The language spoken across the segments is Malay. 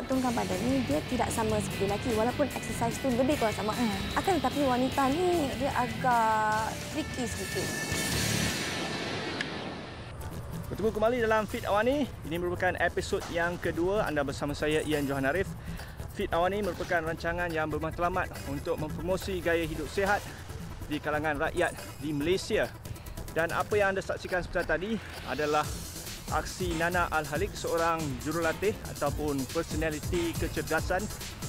diperhitungkan pada ni dia tidak sama seperti lelaki walaupun exercise tu lebih kurang sama. Akan tetapi wanita ni dia agak tricky sedikit. Bertemu kembali dalam Fit Awani. Ini merupakan episod yang kedua. Anda bersama saya Ian Johan Arif. Fit Awani merupakan rancangan yang bermatlamat untuk mempromosi gaya hidup sihat di kalangan rakyat di Malaysia. Dan apa yang anda saksikan sebentar tadi adalah aksi Nana Al-Halik, seorang jurulatih ataupun personaliti kecerdasan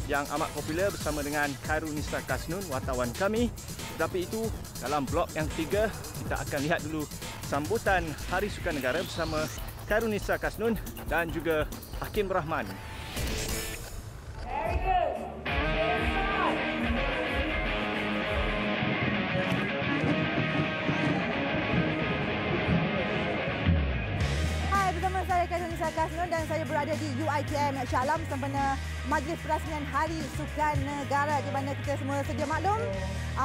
yang amat popular bersama dengan Khairunisa Kasnun, wartawan kami. Tetapi itu dalam blok yang ketiga, kita akan lihat dulu sambutan Hari Sukan Negara bersama Khairunisa Kasnun dan juga Hakim Rahman. Saya Khairunisa Kasnun dan saya berada di UiTM Shah Alam sempena Majlis Perasmian Hari Sukan Negara di mana kita semua sedia maklum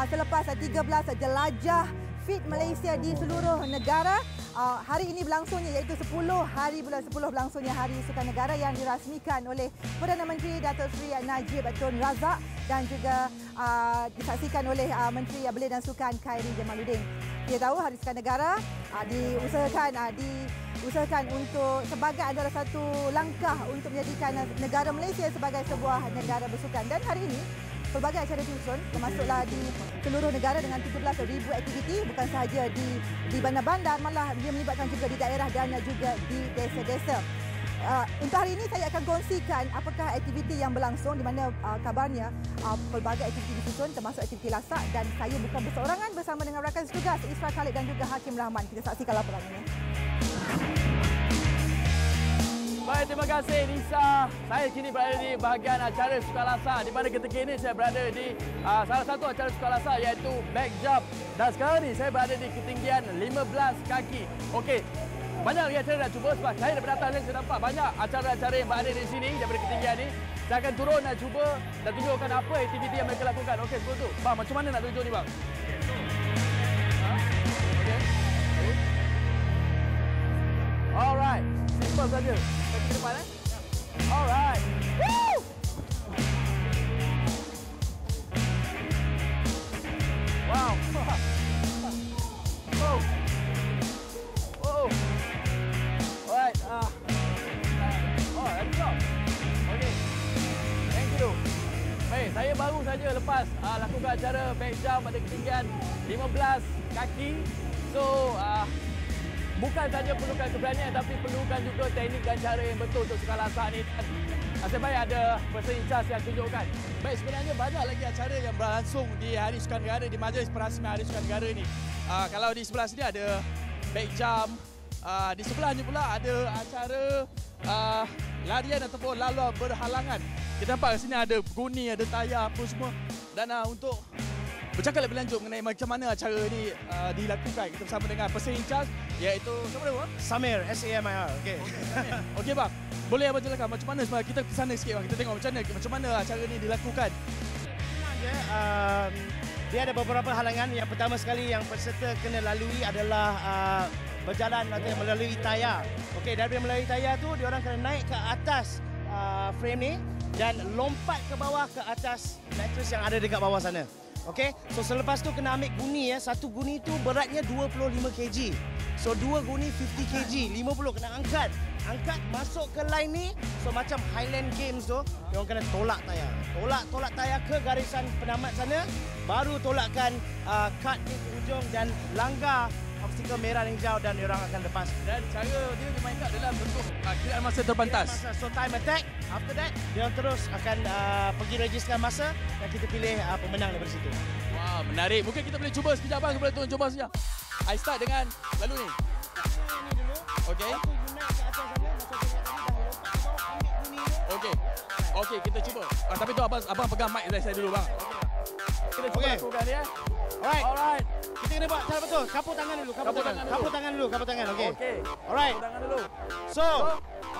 selepas 13 jelajah Fit Malaysia di seluruh negara, hari ini berlangsungnya iaitu 10 hari bulan 10 berlangsungnya Hari Sukan Negara yang dirasmikan oleh Perdana Menteri Datuk Seri Najib Tun Razak dan juga disaksikan oleh Menteri Belia dan Sukan Khairy Jamaluddin. Kita tahu Hari Sukan Negara diusahakan untuk sebagai antara satu langkah untuk menjadikan negara Malaysia sebagai sebuah negara bersukan. Dan hari ini pelbagai acara disusun termasuklah di seluruh negara dengan 17,000 aktiviti, bukan sahaja di bandar-bandar, malah dia melibatkan juga di daerah dan juga di desa-desa. Untuk hari ini saya akan kongsikan apakah aktiviti yang berlangsung di mana kabarnya pelbagai aktiviti disusun termasuk aktiviti lasak dan saya bukan berseorangan bersama dengan rakan setugas Isra Khalid dan juga Hakim Rahman. Kita saksikan laporan ini. Baik, terima kasih Nisa. Saya kini berada di bahagian acara Sukalasa di mana ketika ini saya berada di salah satu acara Sukalasa iaitu back jump. Dan sekarang ni saya berada di ketinggian 15 kaki. Okey. Banyak lagi acara nak cuba sebab saya daripada atas saya nampak banyak acara-acara yang berada di sini daripada ketinggian ni. Saya akan turun dan cuba dan tunjukkan apa aktiviti yang mereka lakukan. Okey, sebelum tu. Bang, macam mana nak tunjuk ni bang? Okey. Alright. Simple saja. Kaki ke depan Alright. Woo! Wow. Oh. Oh. Alright. Oh, let's go. Okay. Thank you. Baik, saya baru saja lepas lakukan acara back jump pada ketinggian 15 kaki. So, bukan saja perlukan keberanian tapi perlukan juga teknik dan cara yang betul untuk sukan lasak ni. Nasib baik ada person in charge yang tunjukkan. Baik, sebenarnya banyak lagi acara yang berlangsung di Hari Sukan Negara, di Majlis Perasmian Hari Sukan Negara ni. Kalau di sebelah sini ada back jump, di sebelahnya pula ada acara larian ataupun laluan berhalangan. Kita nampak di sini ada guni, ada tayar apa semua. Dan untuk bercakap lebih lanjut mengenai macam mana acara ini dilakukan, kita bersama dengan person in charge iaitu siapa nama? Samir, S-A-M-I-R. Okey. Okey bang, boleh abang jelaskan macam mana sebenarnya kita ke sana sikit bang, kita tengok macam mana acara ini dilakukan. Senang je. Dia ada beberapa halangan. Yang pertama sekali yang peserta kena lalui adalah berjalan atau melalui tayar. Okey, dari melalui tayar tu dia orang kena naik ke atas frame ni dan lompat ke bawah ke atas mattress yang ada dekat bawah sana. Okey, so selepas tu kena ambil guni ya. Satu guni tu beratnya 25 kg. So dua guni 50 kg, 50 kena angkat. Angkat masuk ke line ni. So macam Highland Games tu, dia orang kena tolak tayar. Tolak tayar ke garisan penamat sana, baru tolakkan kad di hujung dan langgar obstacle merah dan hijau dan dia orang akan lepas. Dan cara dia dimainkan adalah bentuk kiraan masa terbatas. So time attack. After that, dia orang terus akan pergi registerkan masa dan kita pilih pemenang daripada situ. Wah, menarik. Mungkin kita boleh cuba sekejap bang, boleh turun cuba sekejap. I start dengan lalu ni. Ini dulu. Okey. Okey. Okey, kita cuba. Tapi tu abang pegang mic dari saya dulu bang. Kita cuba lakukan dia. Alright. Kita kena buat cara betul. Kapur tangan dulu. Kapur tangan dulu. Okey. Okey. Alright. Tangan dulu. So,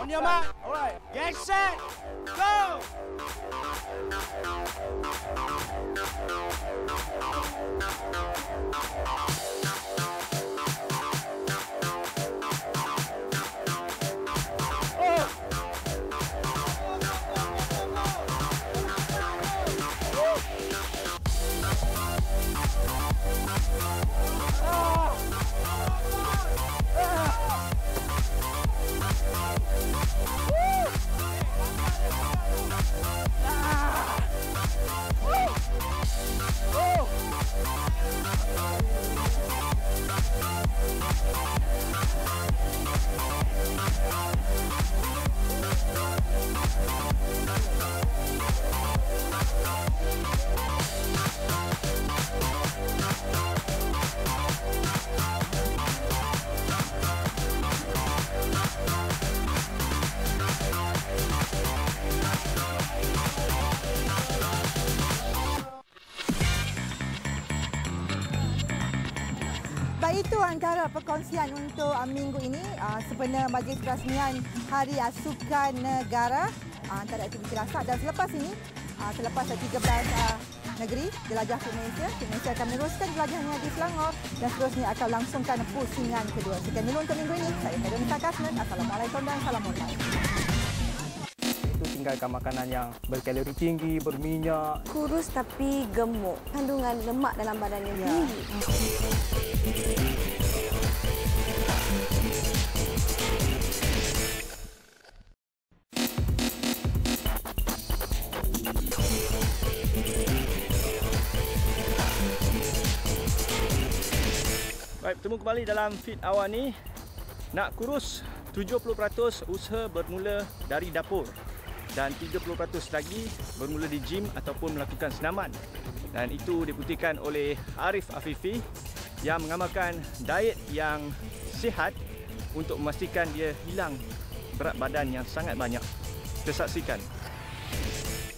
on your mark. Alright. Get set. Go. Itu antara perkongsian untuk minggu ini sempena majlis perasmian Hari Sukan Negara antara aktiviti lasak. Dan selepas ini, selepas 13 negeri jelajah ke Malaysia akan meneruskan jelajahnya di Selangor dan seterusnya akan langsungkan pusingan kedua. Sekian dulu untuk minggu ini. Saya Fedonita Kasman. Assalamualaikum dan salam hormat. Itu tinggalkan makanan yang berkalori tinggi, berminyak. Kurus tapi gemuk. Kandungan lemak dalam badannya tinggi. Baik, bertemu kembali dalam Fit Awal ni. Nak kurus, 70% usaha bermula dari dapur dan 30% lagi bermula di gym ataupun melakukan senaman. Dan itu dibuktikan oleh Arif Afifi yang mengamalkan diet yang sihat untuk memastikan dia hilang berat badan yang sangat banyak. Kita saksikan.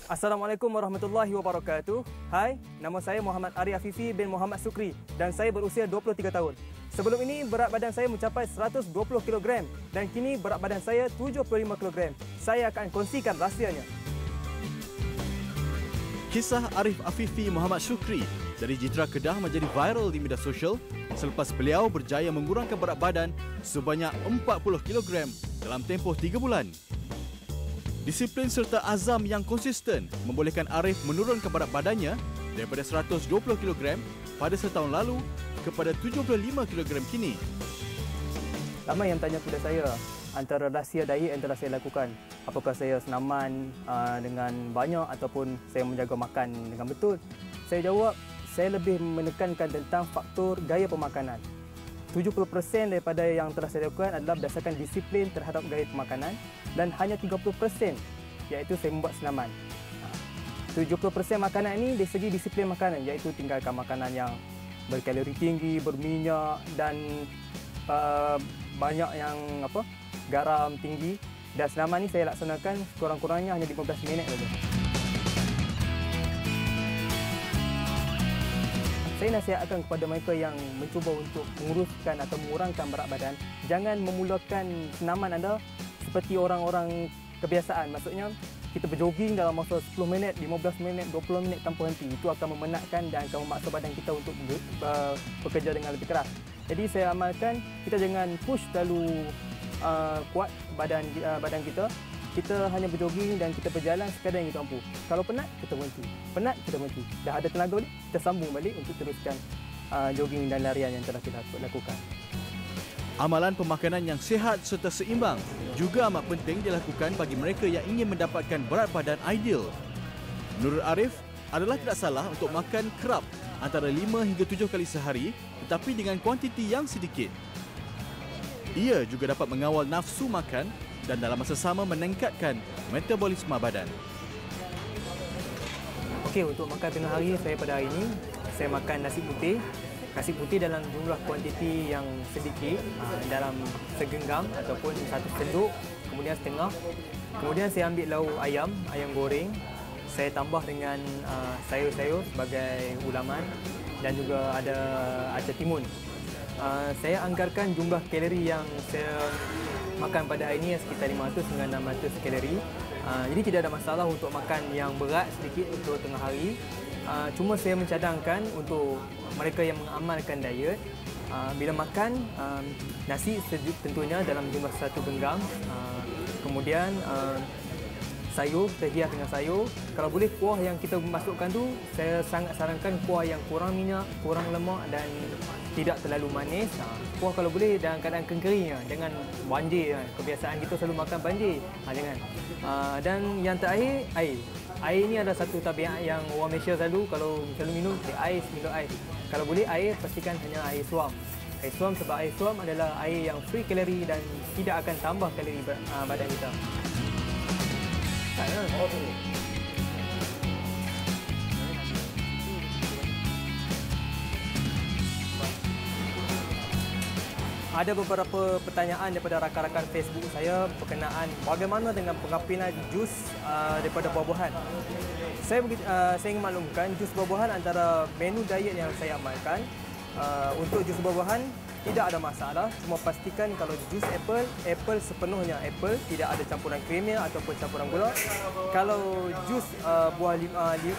Assalamualaikum warahmatullahi wabarakatuh. Hai, nama saya Muhammad Arif Afifi bin Muhammad Sukri dan saya berusia 23 tahun. Sebelum ini berat badan saya mencapai 120 kg dan kini berat badan saya 75 kg. Saya akan kongsikan rahsianya. Kisah Arif Afifi Muhammad Sukri dari Jitra Kedah menjadi viral di media sosial selepas beliau berjaya mengurangkan berat badan sebanyak 40 kg dalam tempoh 3 bulan. Disiplin serta azam yang konsisten membolehkan Arif menurunkan berat badannya daripada 120 kg pada setahun lalu kepada 75 kg kini. Ramai yang tanya kepada saya antara rahsia diet yang telah saya lakukan. Apakah saya senaman dengan banyak ataupun saya menjaga makan dengan betul? Saya jawab, saya lebih menekankan tentang faktor gaya pemakanan. 70% daripada yang telah saya lakukan adalah berdasarkan disiplin terhadap gaya pemakanan dan hanya 30% iaitu saya membuat senaman. 70% makanan ini dari segi disiplin makanan iaitu tinggalkan makanan yang berkalori tinggi, berminyak dan banyak yang garam tinggi. Dan senaman ini saya laksanakan kurang-kurangnya hanya 15 minit saja. Saya nasihatkan kepada mereka yang mencuba untuk menguruskan atau mengurangkan berat badan, jangan memulakan senaman anda seperti orang-orang kebiasaan. Maksudnya, kita berjoging dalam masa 10 minit, 15 minit, 20 minit tanpa henti. Itu akan memenatkan dan akan memaksa badan kita untuk bekerja dengan lebih keras. Jadi saya amalkan, kita jangan push terlalu kuat badan kita. Kita hanya berjoging dan kita berjalan sekadar yang kita mampu. Kalau penat, kita berhenti. Penat, kita berhenti. Dah ada tenaga balik, kita sambung balik untuk teruskan jogging dan larian yang telah kita lakukan. Amalan pemakanan yang sihat serta seimbang juga amat penting dilakukan bagi mereka yang ingin mendapatkan berat badan ideal. Menurut Arif, adalah tidak salah untuk makan kerap antara 5 hingga 7 kali sehari tetapi dengan kuantiti yang sedikit. Ia juga dapat mengawal nafsu makan dan dalam masa sama meningkatkan metabolisme badan. Okey, untuk makan tengah hari saya pada hari ini, saya makan nasi putih. Nasi putih dalam jumlah kuantiti yang sedikit, dalam segenggam ataupun satu senduk, kemudian setengah. Kemudian saya ambil lauk ayam goreng. Saya tambah dengan sayur-sayur sebagai ulaman dan juga ada acah timun. Saya anggarkan jumlah kalori yang saya makan pada hari ini sekitar 500 hingga 600 kalori. Jadi tidak ada masalah untuk makan yang berat sedikit untuk tengah hari. Cuma saya mencadangkan untuk mereka yang mengamalkan diet, bila makan nasi tentunya dalam jumlah satu genggam. Kemudian sayur, kita hias dengan sayur. Kalau boleh kuah yang kita masukkan tu, saya sangat sarankan kuah yang kurang minyak, kurang lemak dan tidak terlalu manis. Kuah kalau boleh dalam keadaan kering, jangan banjir. Kebiasaan kita selalu makan banjir, jangan. Dan yang terakhir, air. Air ini adalah satu tabiat yang orang Malaysia selalu minum air, minum air. Kalau boleh air, pastikan hanya air suam. Air suam sebab air suam adalah air yang free kalori dan tidak akan tambah kalori badan kita. Ada beberapa pertanyaan daripada rakan-rakan Facebook saya berkenaan bagaimana dengan pengambilan jus daripada buah-buahan. Saya ingin maklumkan jus buah-buahan antara menu diet yang saya amalkan. Untuk jus buah-buahan tidak ada masalah. Cuma pastikan kalau jus apple, apple sepenuhnya apple, tidak ada campuran kremia ataupun campuran gula. Kalau jus buah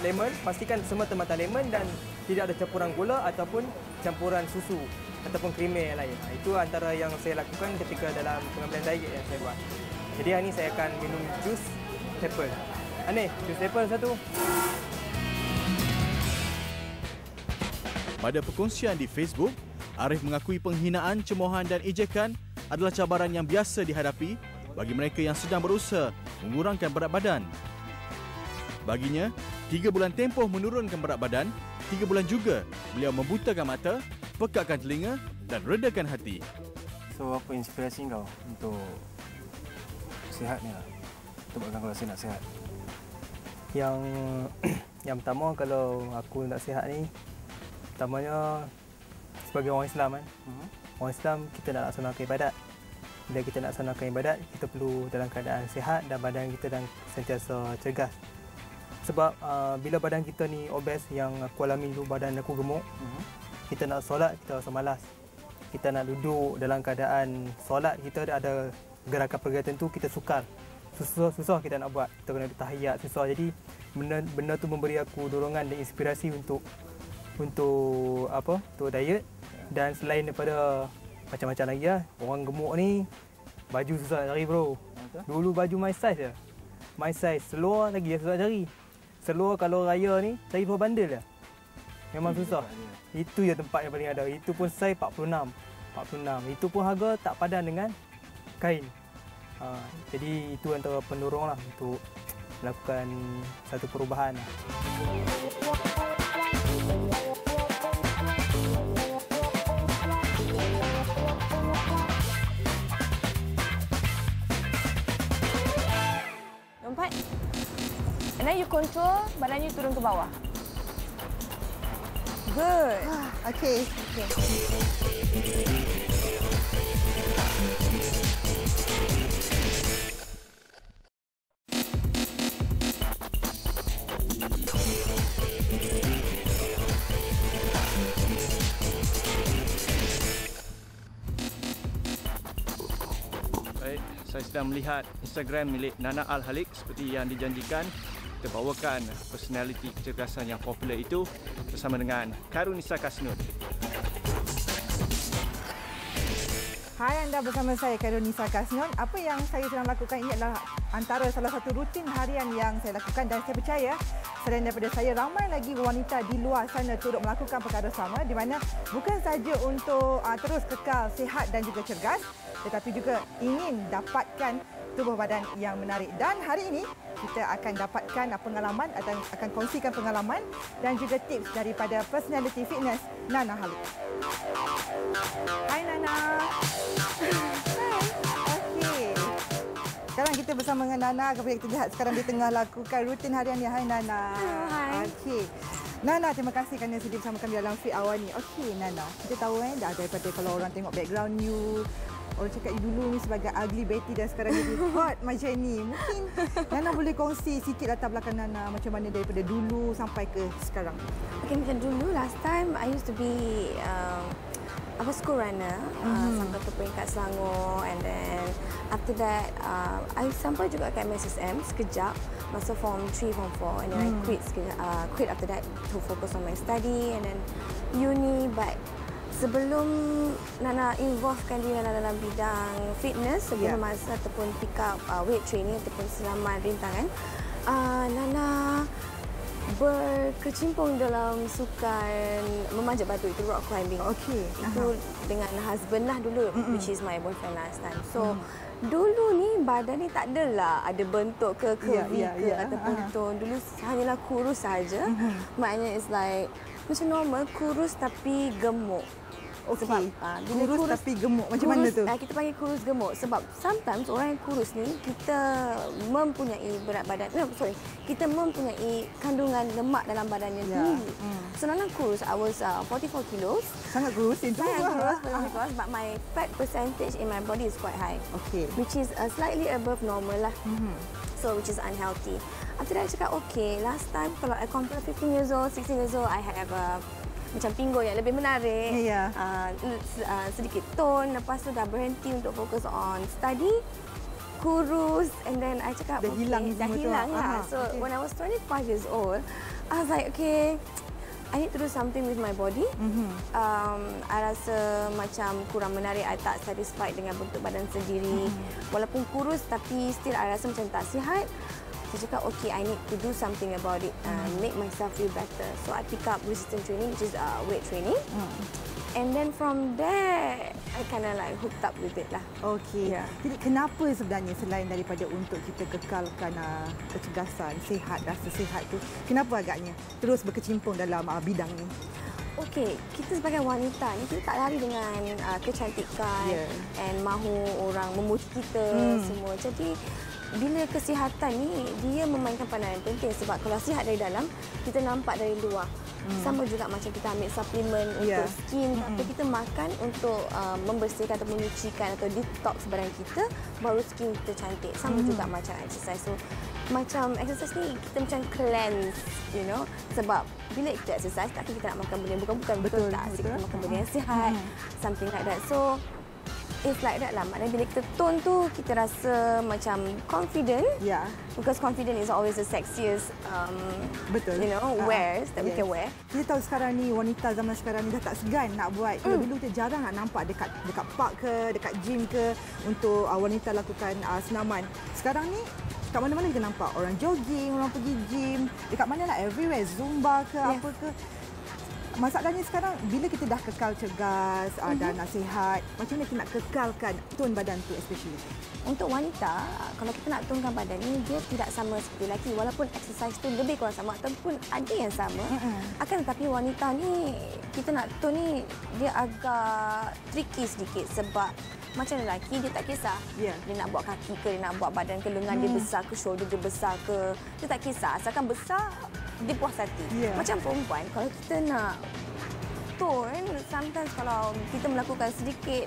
lemon, pastikan semata-mata lemon dan tidak ada campuran gula ataupun campuran susu ataupun kremia yang lain. Itu antara yang saya lakukan ketika dalam pengambilan diet yang saya buat. Jadi hari ini saya akan minum jus apple. Ani, jus apple satu. Pada perkongsian di Facebook, Arif mengakui penghinaan, cemoohan dan ejekan adalah cabaran yang biasa dihadapi bagi mereka yang sedang berusaha mengurangkan berat badan. Baginya, 3 bulan tempoh menurunkan berat badan, 3 bulan juga beliau membutakan mata, pekakkan telinga dan redakan hati. So, apa inspirasi kau untuk sihat ni lah? Untuk buatkan kalau saya nak sihat? Yang pertama, kalau aku nak sihat ni, pertamanya sebagai orang Islam kan. Orang Islam kita nak laksanakan ibadat. Bila kita nak laksanakan ibadat, kita perlu dalam keadaan sihat dan badan kita dan sentiasa cergas. Sebab bila badan kita ni obes, yang aku alami dulu badan aku gemuk, kita nak solat kita rasa malas. Kita nak duduk dalam keadaan solat, kita ada gerakan-pergerakan tertentu kita sukar. Susah kita nak buat. Kita kena tahiyat susah. Jadi benda tu memberi aku dorongan dan inspirasi untuk diet. Dan selain daripada macam-macam lagi lah, orang gemuk ni baju susah nak cari bro. Dulu baju my size je. My size, seluar lagi susah cari. Seluar kalau raya ni cari 2 bandel je. Memang susah. Itu je tempat yang paling ada. Itu pun size 46. Itu pun harga tak padan dengan kain. Jadi itu antara pendorong lah untuk melakukan satu perubahan lah. Lompat. And then you control badan you turun ke bawah. Good. Okey. Baik, saya sedang melihat Instagram milik Nana Al-Halik seperti yang dijanjikan. Kita bawakan personaliti kecergasan yang popular itu bersama dengan Karunisa Kasnun. Hai, anda bersama saya Karunisa Kasnun. Apa yang saya sedang lakukan ini adalah antara salah satu rutin harian yang saya lakukan dan saya percaya selain daripada saya, ramai lagi wanita di luar sana turut melakukan perkara sama di mana bukan saja untuk terus kekal sihat dan juga cergas, tetapi juga ingin dapatkan tubuh badan yang menarik. Dan hari ini kita akan dapatkan pengalaman atau akan kongsikan pengalaman dan juga tips daripada personality fitness Nana Halik. Hai Nana. Hai. Okey. Sekarang kita bersama dengan Nana. Kepada kita lihat sekarang di tengah lakukan rutin harian ni. Hai Nana. Hai. Okey. Nana, terima kasih kerana sudi bersama kami dalam Fit Awal ni. Okey Nana, kita tahu dah daripada kalau orang tengok background you, orang cakap dulu ni sebagai ugly Betty dan sekarang jadi hot macam ni. Mungkin Nana boleh kongsi sikit latar belakang Nana macam mana daripada dulu sampai ke sekarang. Okay, macam dulu last time I used to be school runner sampai ke peringkat Selangor, and then after that I sampai juga kat MSSM sekejap masa form 3, form 4, and then I quit after that to focus on my study and then uni. But sebelum Nana involvekan diri dalam bidang fitness, sebelum masa ataupun pick up weight training ataupun selaman rintangan, Nana berkecimpung dalam sukan memanjat batu, itu rock climbing. Okey. Itu dengan husband lah dulu, which is my boyfriend last time. So dulu ni badan ni tak adalah ada bentuk ke curvy ke ataupun tone. Dulu hanyalah kurus saja. Maknanya it's like macam normal, kurus tapi gemuk. Okey. Kurus tapi gemuk. Macam mana tu? Kita panggil kurus gemuk sebab sometimes orang yang kurus ni kita mempunyai berat badan, kita mempunyai kandungan lemak dalam badannya tinggi. So Nana kurus, I was 44 kilos. Sangat kurus itu. Sangat kurus, but my fat percentage in my body is quite high. Okay. Which is slightly above normal lah. So which is unhealthy. After that I cakap okay, last time kalau I compare 15 years old, 16 years old, I have macam pinggul yang lebih menarik, Ya. sedikit tone, lepas tu dah berhenti untuk fokus on study, kurus, and then I cakap Dah hilang dah semua tu. hilang lah. Aha, So okay. when I was 25 years old, I was like, okay, I need to do something with my body. I rasa macam kurang menarik, I tak satisfied dengan bentuk badan sendiri. Walaupun kurus tapi still I rasa macam tak sihat. Saya cakap, okay, I need to do something about it, make myself feel better. So I pick up resistance training, which is weight training. And then from there, I kind of like hooked up with it lah. Okey. Ya. Jadi kenapa sebenarnya selain daripada untuk kita kekalkan kecergasan, sihat, rasa sihat tu, kenapa agaknya terus berkecimpung dalam bidang ni? Okey, kita sebagai wanita ni kita tak lari dengan kecantikan and mahu orang memuji kita semua. Jadi bila kesihatan ni dia memainkan peranan yang penting sebab kalau sihat dari dalam, kita nampak dari luar. Sama juga macam kita ambil suplemen untuk skin, tapi kita makan untuk membersihkan atau menyucikan atau detox badan kita, baru skin kita cantik. Sama juga macam exercise. So macam exercise ni kita macam cleanse, you know, sebab bila kita exercise takkan kita nak makan benda yang bukan betul tak, asyik kita makan benda yang sihat, something like that. So it's like that lah. Maknanya bila kita tone tu, kita rasa macam confident. Ya. Because confident is always the sexiest, Betul. you know, wears that we can wear. Kita tahu sekarang ni wanita zaman sekarang ni dah tak segan nak buat. Dulu kita jarang nak nampak dekat park ke, dekat gym ke untuk wanita lakukan senaman. Sekarang ni kat mana-mana kita nampak orang jogging, orang pergi gym, dekat mana lah, everywhere, Zumba ke apa ke. Masalahnya sekarang bila kita dah kekal cergas dan nasihat, macam mana kita nak kekalkan tone badan tu especially? Untuk wanita, kalau kita nak tonkan badan ni, dia tidak sama seperti lelaki. Walaupun exercise tu lebih kurang sama ataupun ada yang sama, akan tetapi wanita ni, kita nak tone ni, dia agak tricky sedikit sebab macam lelaki, dia tak kisah. Dia nak buat kaki ke, dia nak buat badan ke, lengan dia besar ke, shoulder dia besar ke. Dia tak kisah. Asalkan besar, dia puas hati. Macam perempuan, kalau kita nak tone, sometimes kalau kita melakukan sedikit,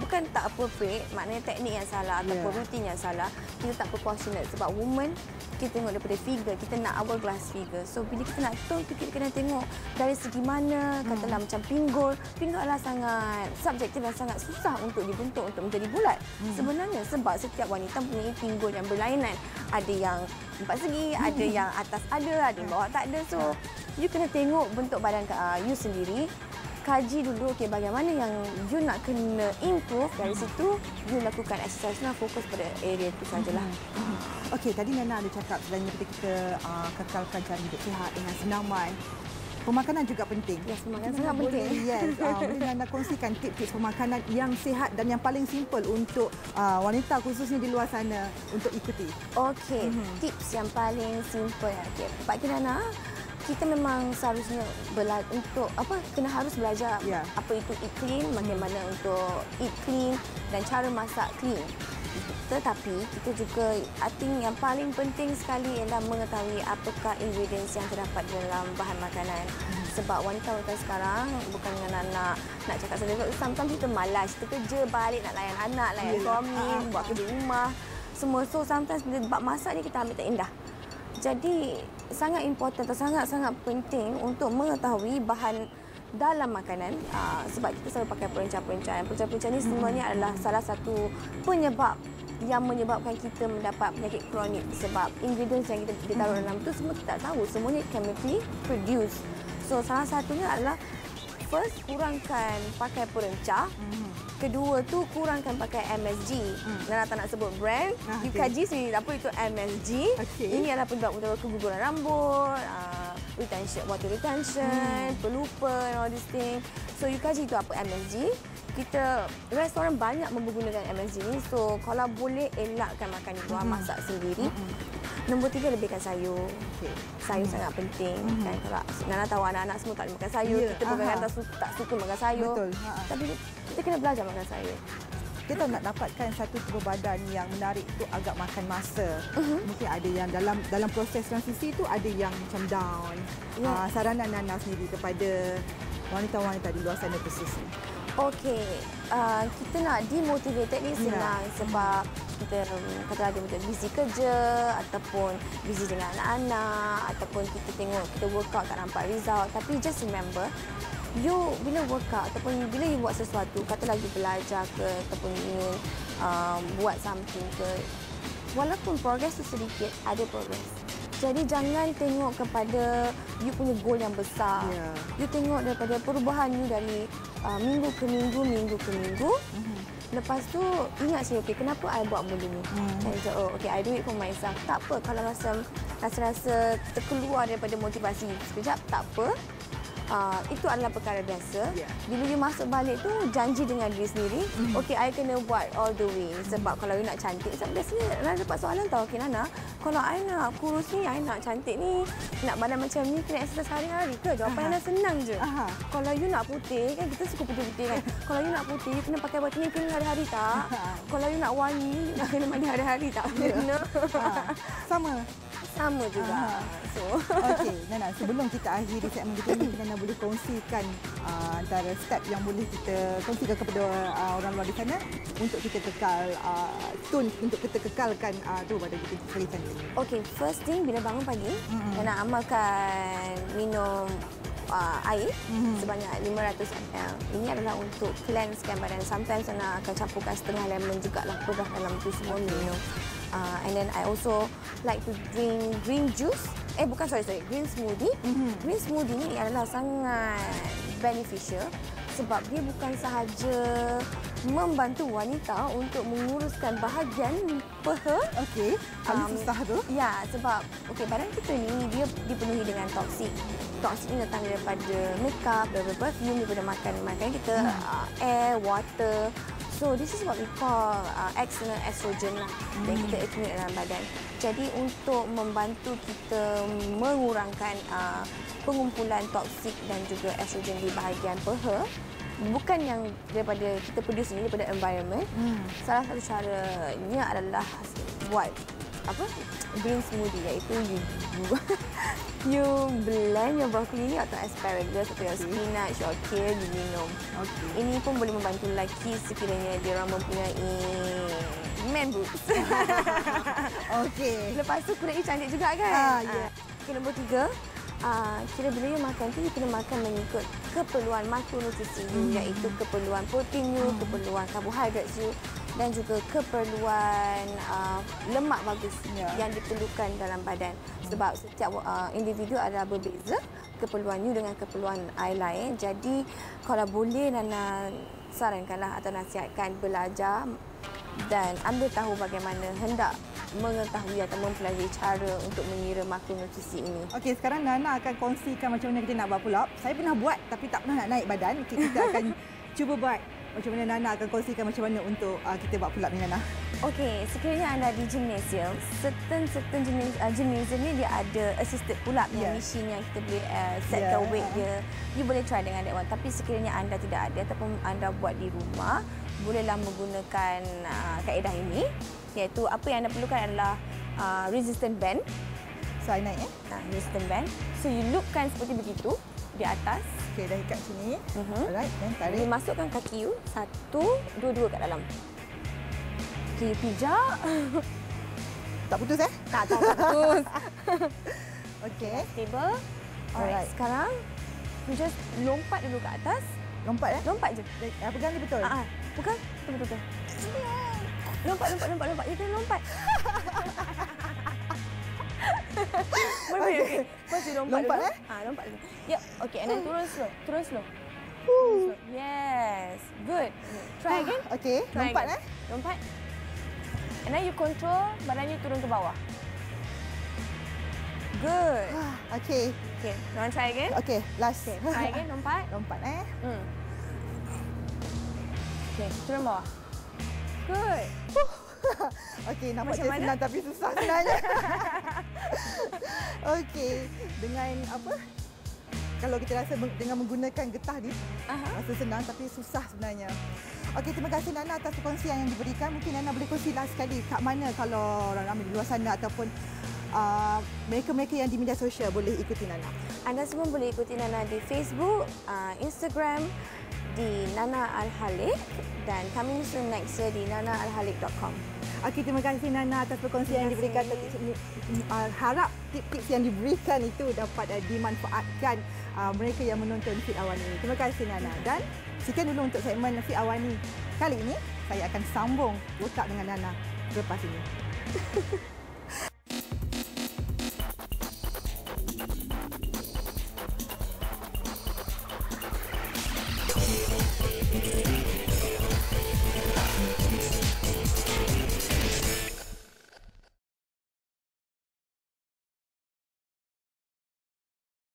bukan tak appropriate, maknanya teknik yang salah ataupun rutin yang salah, kita tak proportionate. Sebab woman, kita tengok daripada figure, kita nak hourglass figure. So bila kita nak tone tu, kita kena tengok dari segi mana, katalah macam pinggul. Pinggul adalah sangat subjektif dan sangat susah untuk dibentuk untuk menjadi bulat. Sebenarnya sebab setiap wanita mempunyai pinggul yang berlainan. Ada yang 4 segi, ada yang atas ada yang bawah tak ada. So you kena tengok bentuk badan you sendiri. Kaji dulu bagaimana yang you nak kena improve. Dari situ you lakukan exercise, fokus pada area itu sajalah. Okey, tadi Nana ada cakap selain daripada kita kekalkan cara hidup sihat dengan senaman, pemakanan juga penting. Yes, pemakanan sangat penting. Boleh Nana kongsikan tips-tips pemakanan yang sihat dan yang paling simple untuk wanita khususnya di luar sana untuk ikuti? Okey, tips yang paling simple. Pak Nana, kita memang seharusnya harus belajar apa itu eat clean, bagaimana untuk eat clean dan cara masak clean. Tetapi kita juga, I think yang paling penting sekali ialah mengetahui apakah ingredients yang terdapat dalam bahan makanan. Sebab wanita-wanita sekarang, bukan dengan nak cakap saja, sometimes kita malas, kita kerja balik nak layan anak, layan suami, buat kerja rumah, semua. So sometimes bila bab masak ni kita ambil tak indah. Jadi sangat important atau sangat-sangat penting untuk mengetahui bahan dalam makanan, sebab kita selalu pakai perencan-perencan. Perencan-perencan ini sebenarnya adalah salah satu penyebab yang menyebabkan kita mendapat penyakit kronik, sebab ingredients yang kita taruh dalam tu semua kita tak tahu, semuanya chemically produced. So salah satunya adalah first, kurangkan pakai perencah. Kedua tu, kurangkan pakai MSG. Nana tak nak sebut brand. You kaji sendiri apa itu MSG. Ini adalah penyebab utama keguguran rambut, water retention, pelupa, all these things. So you kaji itu apa MSG. Kita, restoran banyak menggunakan MSG ni. So kalau boleh elakkan makan di luar, masak sendiri. Nombor 3, lebihkan sayur. Sayur sangat penting. Kan? Kalau Nana tahu anak-anak semua tak boleh makan sayur. Kita bukan kata tak suka makan sayur. Betul. Tapi kita kena belajar makan sayur. Kita nak dapatkan satu tubuh badan yang menarik tu agak makan masa. Mungkin ada yang dalam proses transisi tu ada yang macam down. Saranan Nana sendiri kepada wanita-wanita di luar sana khususnya. Okey, kita nak demotivated ni senang sebab kita katalah dia macam busy kerja ataupun busy dengan anak-anak ataupun kita tengok kita workout tak nampak result, tapi just remember you bila workout ataupun bila you buat sesuatu, kata lagi belajar ke ataupun ingin buat something ke, walaupun progress tu sedikit, ada progress. Jadi jangan tengok kepada you punya goal yang besar. You tengok daripada perubahan you dari minggu ke minggu, minggu ke minggu. Lepas tu ingat saya, okey, kenapa I buat benda ni? Saya okay, I do it for myself. Tak apa kalau rasa terkeluar daripada motivasi sekejap, tak apa. Itu adalah perkara biasa. Bila you masuk balik tu, janji dengan diri sendiri, okey, I kena buat all the way. Sebab kalau you nak cantik, sebab biasanya Nana dapat soalan tau, okey Nana, kalau I nak kurus ni, I nak cantik ni, nak badan macam ni, kena exercise hari-hari ke? Jawapan Nana senang je. Kalau you nak putih, kan kita suka putih-putih kan. Kalau you nak putih, you kena pakai batu ni kena hari-hari tak? Kalau you nak wangi, you nak kena mandi hari-hari tak? Kena. Sama juga. Okey, Nana, sebelum kita akhiri segmen kita ni, Nana boleh kongsikan antara step yang boleh kita kongsikan kepada orang luar di sana untuk kita kekal tone, untuk kita kekalkan tu badan kita sebagai cantik. Okey, first thing bila bangun pagi, Nana amalkan minum air sebanyak 500 ml. Ini adalah untuk cleansekan badan. Sometimes Nana akan campurkan setengah lemon jugalah, beras dalam tu semua minum. And then I also like to drink green juice. Green smoothie. Green smoothie ni adalah sangat beneficial sebab dia bukan sahaja membantu wanita untuk menguruskan bahagian peha. Okey, paling susah tu. Ya, sebab badan kita ni dia dipenuhi dengan toksik. Toksik ni datang daripada makeup, daripada perfume, daripada makan kita, air, water. So this is what we call external estrogen lah yang kita accumulate dalam badan. Jadi untuk membantu kita mengurangkan pengumpulan toksik dan juga estrogen di bahagian peha, bukan yang daripada kita produce ni, daripada environment. Salah satu caranya adalah buat green smoothie, iaitu you blend your broccoli ni atau asparagus atau your spinach, your kale, you minum. Ini pun boleh membantu lelaki sekiranya dia orang mempunyai man boobs. Lepas tu kulit you cantik juga kan? Nombor 3, kira bila you makan tu, you kena makan mengikut keperluan makronutrisi you, iaitu keperluan protein you, keperluan karbohidrat you dan juga keperluan lemak bagus yang diperlukan dalam badan. Sebab setiap individu adalah berbeza keperluan you dengan keperluan I lain. Jadi kalau boleh Nana sarankanlah atau nasihatkan belajar dan ambil tahu bagaimana hendak mengetahui atau mempelajari cara untuk mengira makronutrisi ini. Okey, sekarang Nana akan kongsikan macam mana kita nak buat pull up. Saya pernah buat tapi tak pernah nak naik badan. Kita akan cuba buat macam mana. Nana akan kongsikan macam mana untuk kita buat pull up ni, Nana. Okey, sekiranya anda di gymnasium, certain gymnasium ni dia ada assisted pull up yang machine yang kita boleh setkan weight dia. You boleh try dengan that one. Tapi sekiranya anda tidak ada ataupun anda buat di rumah, bolehlah menggunakan kaedah ini, iaitu apa yang anda perlukan adalah resistant band. So, I naik resistant band. So, you loopkan seperti begitu di atas. Okey, dah ikat sini. Alright, then tarik. You masukkan kaki you, 1, 2 kat dalam. Okey, you pijak. Tak putus Tak putus. Okey. Stable. Alright, sekarang you just lompat dulu ke atas. Lompat Lompat je. Pegang ni betul? Bukan? Betul. Lompat. You kena lompat. Okay. First you lompat dulu. Lompat dulu. Yep. Okay, and then turun slow. Yes. Good. Try again. Okay. Lompat Lompat. And then you control badan you turun ke bawah. Good. Okay. You want to try again? Okay, last. Try again, lompat. Lompat Okay, turun bawah. Good. Okey, nampak dia senang tapi susah sebenarnya. Okey, dengan apa? Kalau kita rasa dengan menggunakan getah ni, rasa senang tapi susah sebenarnya. Okey, terima kasih Nana atas perkongsian yang diberikan. Mungkin Nana boleh kongsi last sekali kat mana kalau orang ramai di luar sana ataupun mereka-mereka yang di media sosial boleh ikuti Nana. Anda semua boleh ikuti Nana di Facebook, Instagram, di Nana Al Halik dan coming soon next year di nanaalhalik.com. Okey, terima kasih Nana atas perkongsian yang diberikan. Harap tips-tips yang diberikan itu dapat dimanfaatkan mereka yang menonton Fit Awani ini. Terima kasih Nana. Dan sekian dulu untuk segmen Fit Awani. Kali ini saya akan sambung workout dengan Nana selepas ini.